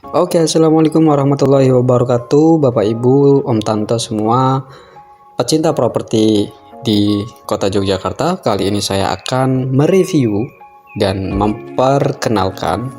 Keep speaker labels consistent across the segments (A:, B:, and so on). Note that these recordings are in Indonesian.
A: Oke, assalamualaikum warahmatullahi wabarakatuh, Bapak Ibu, Om Tante semua pecinta properti di Kota Yogyakarta. Kali ini saya akan mereview dan memperkenalkan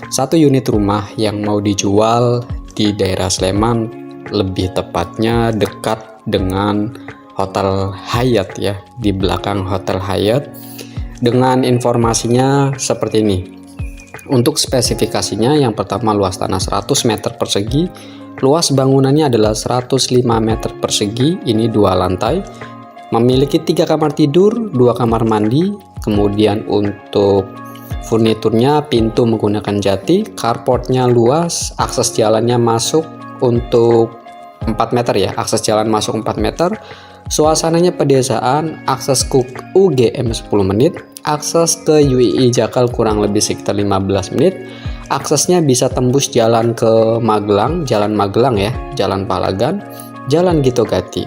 A: satu unit rumah yang mau dijual di daerah Sleman, lebih tepatnya dekat dengan Hotel Hyatt ya, di belakang Hotel Hyatt. Dengan informasinya seperti ini. Untuk spesifikasinya, yang pertama luas tanah 100 meter persegi, luas bangunannya adalah 105 meter persegi, ini 2 lantai, memiliki 3 kamar tidur, 2 kamar mandi, kemudian untuk furniturnya pintu menggunakan jati, carportnya luas, akses jalannya masuk untuk 4 meter ya, akses jalan masuk 4 meter, suasananya pedesaan, akses ke UGM 10 menit, akses ke UII Jakal kurang lebih sekitar 15 menit. Aksesnya bisa tembus jalan ke Magelang, Jalan Magelang ya, Jalan Palagan, Jalan Gitogati.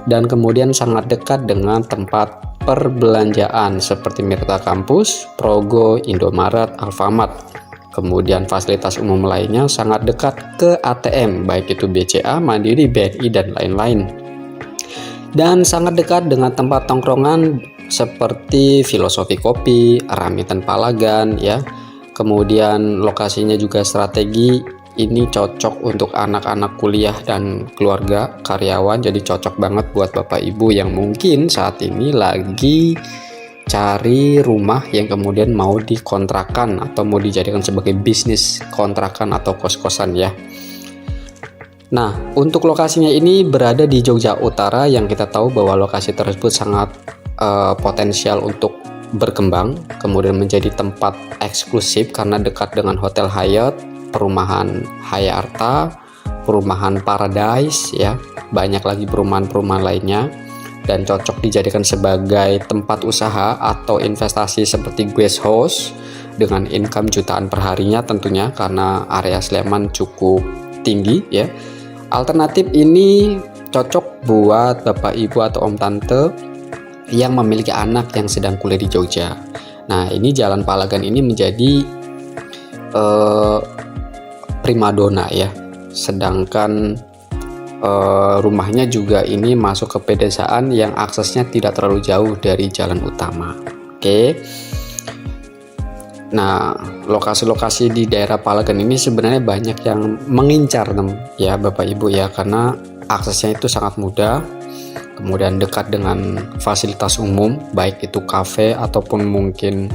A: Dan kemudian sangat dekat dengan tempat perbelanjaan seperti Mirta Kampus, Progo, Indomaret, Alfamart. Kemudian fasilitas umum lainnya sangat dekat ke ATM, baik itu BCA, Mandiri, BRI, dan lain-lain. Dan sangat dekat dengan tempat tongkrongan seperti Filosofi Kopi, Ramitan Palagan ya. Kemudian lokasinya juga strategi, ini cocok untuk anak-anak kuliah dan keluarga karyawan, jadi cocok banget buat Bapak Ibu yang mungkin saat ini lagi cari rumah yang kemudian mau dikontrakan atau mau dijadikan sebagai bisnis kontrakan atau kos-kosan ya. Nah, untuk lokasinya ini berada di Jogja Utara, yang kita tahu bahwa lokasi tersebut sangat potensial untuk berkembang, kemudian menjadi tempat eksklusif karena dekat dengan Hotel Hyatt, perumahan Hayarta, perumahan Paradise ya, banyak lagi perumahan-perumahan lainnya, dan cocok dijadikan sebagai tempat usaha atau investasi seperti guest house dengan income jutaan perharinya tentunya karena area Sleman cukup tinggi ya. Alternatif ini cocok buat Bapak Ibu atau Om Tante yang memiliki anak yang sedang kuliah di Jogja. Nah, ini Jalan Palagan ini menjadi primadona ya. Sedangkan rumahnya juga ini masuk ke pedesaan yang aksesnya tidak terlalu jauh dari jalan utama. Oke. Nah, lokasi-lokasi di daerah Palagan ini sebenarnya banyak yang mengincar ya Bapak Ibu ya, karena aksesnya itu sangat mudah, kemudian dekat dengan fasilitas umum, baik itu kafe ataupun mungkin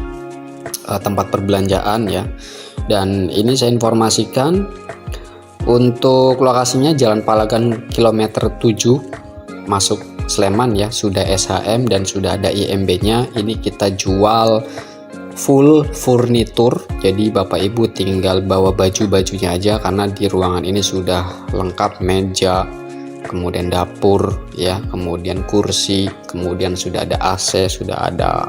A: tempat perbelanjaan ya. Dan ini saya informasikan untuk lokasinya Jalan Palagan kilometer 7 masuk Sleman ya, sudah SHM dan sudah ada IMB-nya. Ini kita jual full furnitur, jadi Bapak Ibu tinggal bawa baju-bajunya aja karena di ruangan ini sudah lengkap meja, kemudian dapur ya, kemudian kursi, kemudian sudah ada AC, sudah ada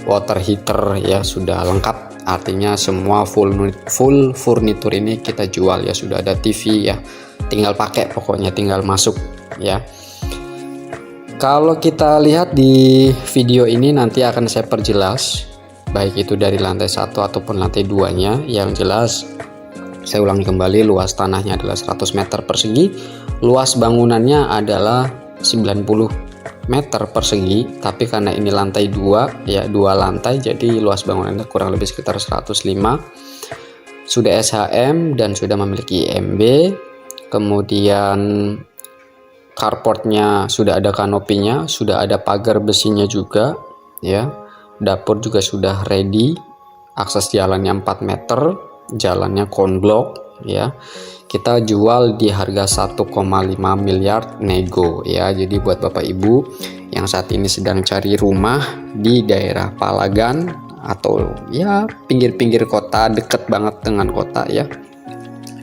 A: water heater ya, sudah lengkap, artinya semua full furnitur ini kita jual ya, sudah ada TV ya, tinggal pakai, pokoknya tinggal masuk ya. Kalau kita lihat di video ini nanti akan saya perjelas baik itu dari lantai 1 ataupun lantai 2-nya. Yang jelas saya ulangi kembali, luas tanahnya adalah 100 meter persegi, luas bangunannya adalah 90 meter persegi, tapi karena ini lantai 2 ya, 2 lantai, jadi luas bangunannya kurang lebih sekitar 105. Sudah SHM dan sudah memiliki IMB, kemudian carportnya sudah ada kanopinya, sudah ada pagar besinya juga ya. Dapur juga sudah ready, akses jalannya 4 meter, jalannya konblok ya. Kita jual di harga 1,5 miliar nego ya. Jadi buat Bapak Ibu yang saat ini sedang cari rumah di daerah Palagan atau ya pinggir-pinggir kota, deket banget dengan kota ya,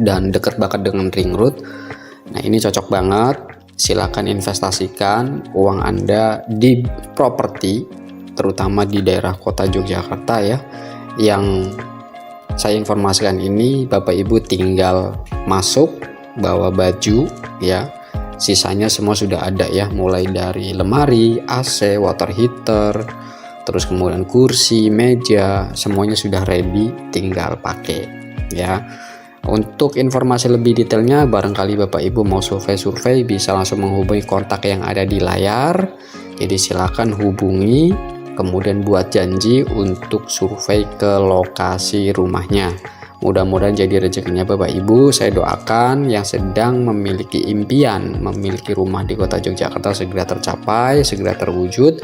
A: dan deket banget dengan ring road, nah ini cocok banget. Silakan investasikan uang Anda di properti, terutama di daerah kota Yogyakarta ya. Yang saya informasikan ini Bapak Ibu tinggal masuk, bawa baju ya, sisanya semua sudah ada ya, mulai dari lemari, AC, water heater, terus kemudian kursi, meja, semuanya sudah ready, tinggal pakai ya. Untuk informasi lebih detailnya, barangkali Bapak Ibu mau survei bisa langsung menghubungi kontak yang ada di layar. Jadi silakan hubungi, kemudian buat janji untuk survei ke lokasi rumahnya. Mudah-mudahan jadi rezekinya Bapak Ibu. Saya doakan yang sedang memiliki impian memiliki rumah di kota Yogyakarta segera tercapai, segera terwujud,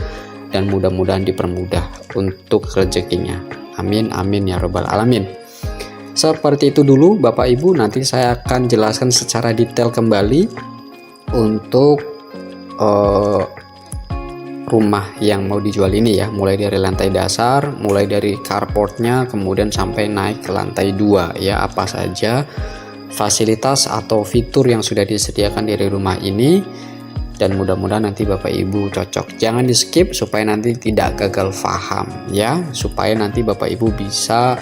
A: dan mudah-mudahan dipermudah untuk rezekinya. Amin amin ya robbal alamin. Seperti itu dulu Bapak Ibu, nanti saya akan jelaskan secara detail kembali untuk rumah yang mau dijual ini ya, mulai dari lantai dasar, mulai dari carportnya, kemudian sampai naik ke lantai 2 ya, apa saja fasilitas atau fitur yang sudah disediakan dari rumah ini, dan mudah-mudahan nanti Bapak Ibu cocok. Jangan di skip supaya nanti tidak gagal paham ya, supaya nanti Bapak Ibu bisa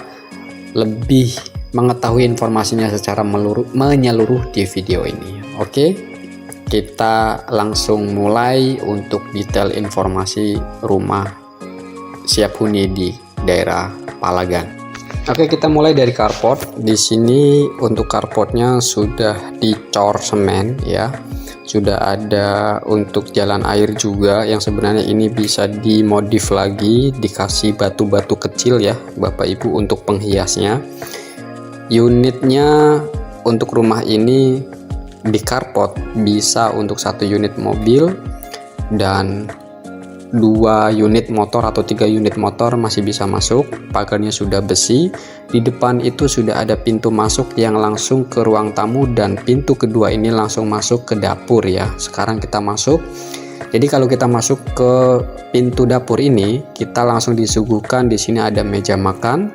A: lebih mengetahui informasinya secara menyeluruh di video ini. Oke, kita langsung mulai untuk detail informasi rumah siap huni di daerah Palagan. Oke, kita mulai dari carport. Di sini untuk carportnya sudah dicor semen ya. Sudah ada untuk jalan air juga, yang sebenarnya ini bisa dimodif lagi, dikasih batu-batu kecil ya Bapak Ibu untuk penghiasnya. Unitnya untuk rumah ini di carport bisa untuk 1 unit mobil dan 2 unit motor atau 3 unit motor masih bisa masuk. Pagarnya sudah besi. Di depan itu sudah ada pintu masuk yang langsung ke ruang tamu, dan pintu kedua ini langsung masuk ke dapur ya. Sekarang kita masuk. Jadi kalau kita masuk ke pintu dapur ini, kita langsung disuguhkan di sini ada meja makan,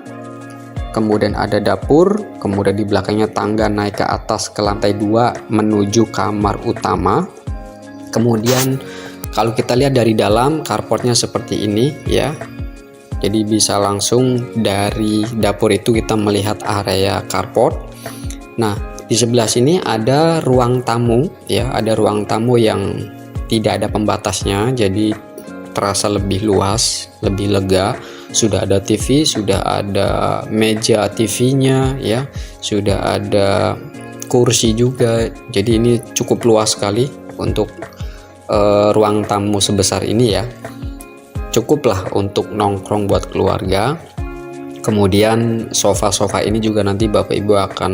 A: kemudian ada dapur, kemudian di belakangnya tangga naik ke atas ke lantai 2 menuju kamar utama. Kemudian kalau kita lihat dari dalam, carportnya seperti ini ya. Jadi bisa langsung dari dapur itu kita melihat area carport. Nah, di sebelah sini ada ruang tamu ya, ada ruang tamu yang tidak ada pembatasnya, jadi terasa lebih luas, lebih lega. Sudah ada TV, sudah ada meja TV-nya ya, sudah ada kursi juga. Jadi ini cukup luas sekali untuk ruang tamu sebesar ini ya. Cukuplah untuk nongkrong buat keluarga. Kemudian sofa-sofa ini juga nanti Bapak Ibu akan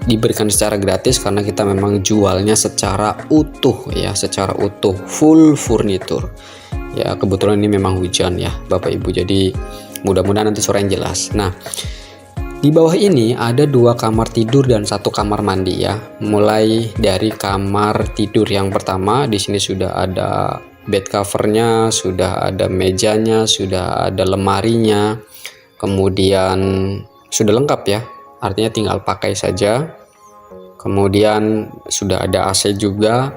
A: diberikan secara gratis karena kita memang jualnya secara utuh ya, secara utuh, full furniture. Ya, kebetulan ini memang hujan ya Bapak Ibu, jadi mudah-mudahan nanti suaranya jelas. Nah, di bawah ini ada 2 kamar tidur dan 1 kamar mandi ya. Mulai dari kamar tidur yang pertama, di sini sudah ada bed covernya, sudah ada mejanya, sudah ada lemarinya, kemudian sudah lengkap ya, artinya tinggal pakai saja. Kemudian sudah ada AC juga,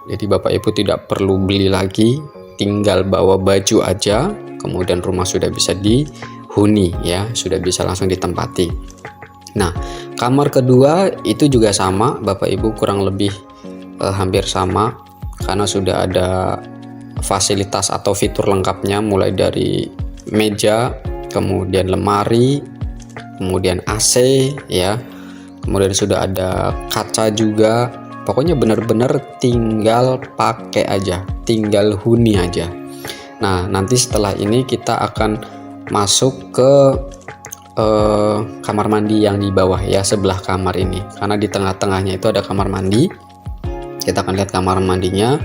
A: jadi Bapak Ibu tidak perlu beli lagi, tinggal bawa baju aja. Kemudian rumah sudah bisa dihuni ya, sudah bisa langsung ditempati. Nah, kamar kedua itu juga sama Bapak Ibu, kurang lebih hampir sama, karena sudah ada fasilitas atau fitur lengkapnya, mulai dari meja, kemudian lemari, kemudian AC ya, kemudian sudah ada kaca juga. Pokoknya benar-benar tinggal pakai aja, tinggal huni aja. Nah, nanti setelah ini kita akan masuk ke kamar mandi yang di bawah ya, sebelah kamar ini, karena di tengah-tengahnya itu ada kamar mandi. Kita akan lihat kamar mandinya.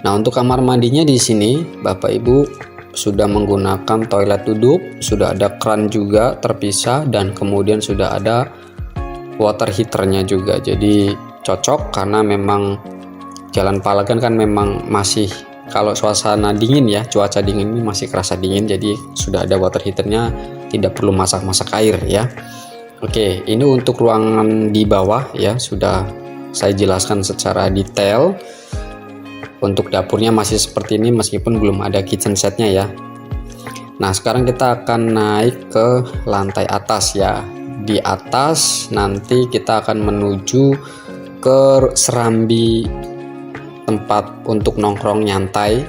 A: Nah, untuk kamar mandinya di sini Bapak Ibu sudah menggunakan toilet duduk, sudah ada kran juga terpisah, dan kemudian sudah ada water heaternya juga. Jadi cocok karena memang Jalan Palagan kan memang masih, kalau suasana dingin ya, cuaca dingin ini masih kerasa dingin, jadi sudah ada water heaternya, tidak perlu masak-masak air ya. Oke, ini untuk ruangan di bawah ya, sudah saya jelaskan secara detail. Untuk dapurnya masih seperti ini meskipun belum ada kitchen setnya ya. Nah, sekarang kita akan naik ke lantai atas ya. Di atas nanti kita akan menuju ke serambi tempat untuk nongkrong nyantai.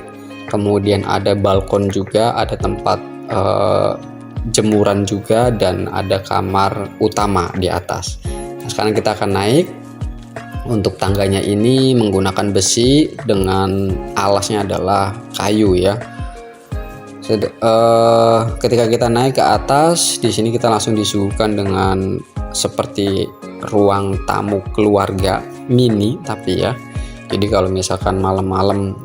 A: Kemudian ada balkon juga, ada tempat jemuran juga, dan ada kamar utama di atas. Nah, sekarang kita akan naik. Untuk tangganya ini menggunakan besi, dengan alasnya adalah kayu ya. Ketika kita naik ke atas, di sini kita langsung disuguhkan dengan seperti ruang tamu keluarga mini tapi ya. Jadi kalau misalkan malam-malam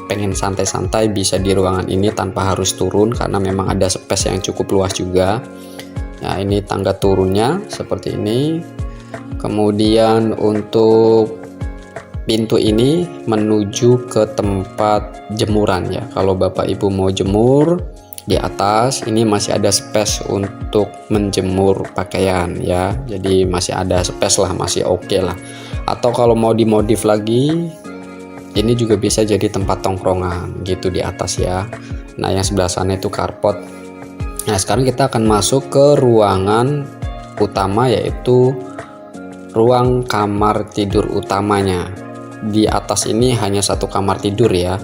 A: pengen santai-santai bisa di ruangan ini tanpa harus turun, karena memang ada space yang cukup luas juga. Nah, ini tangga turunnya seperti ini. Kemudian untuk pintu ini menuju ke tempat jemuran ya. Kalau Bapak Ibu mau jemur di atas, ini masih ada space untuk menjemur pakaian ya. Jadi masih ada space lah, masih oke lah. Atau kalau mau dimodif lagi, ini juga bisa jadi tempat tongkrongan gitu di atas ya. Nah, yang sebelah sana itu carport. Nah, sekarang kita akan masuk ke ruangan utama, yaitu ruang kamar tidur utamanya. Di atas ini hanya satu kamar tidur ya.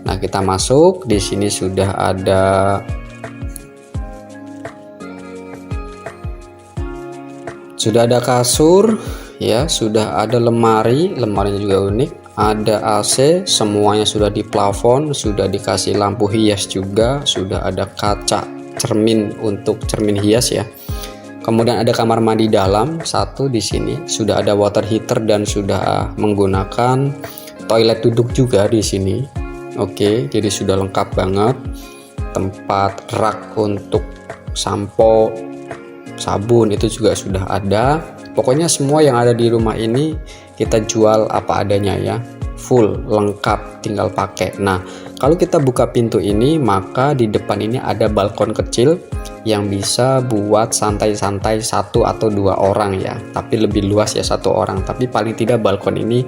A: Nah, kita masuk. Di sini sudah ada kasur ya, sudah ada lemarinya juga unik, ada AC, semuanya sudah di plafon, sudah dikasih lampu hias juga, sudah ada kaca cermin untuk cermin hias ya. Kemudian ada kamar mandi dalam satu di sini, sudah ada water heater dan sudah menggunakan toilet duduk juga di sini. Oke, jadi sudah lengkap banget. Tempat rak untuk sampo, sabun itu juga sudah ada. Pokoknya semua yang ada di rumah ini kita jual apa adanya ya, full lengkap, tinggal pakai. Nah, kalau kita buka pintu ini, maka di depan ini ada balkon kecil yang bisa buat santai-santai satu atau dua orang ya, tapi lebih luas ya satu orang. Tapi paling tidak balkon ini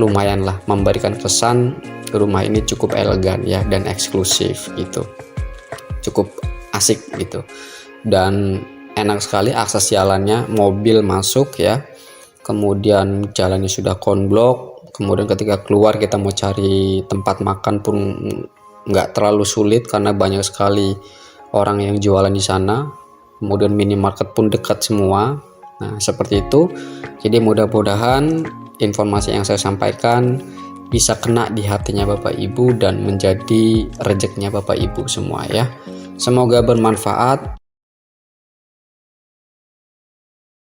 A: lumayan lah, memberikan kesan rumah ini cukup elegan ya dan eksklusif gitu, cukup asik gitu. Dan enak sekali akses jalannya, mobil masuk ya, kemudian jalannya sudah konblok. Kemudian ketika keluar kita mau cari tempat makan pun nggak terlalu sulit karena banyak sekali orang yang jualan di sana. Kemudian minimarket pun dekat semua. Nah, seperti itu. Jadi mudah-mudahan informasi yang saya sampaikan bisa kena di hatinya Bapak Ibu dan menjadi rezekinya Bapak Ibu semua ya. Semoga bermanfaat.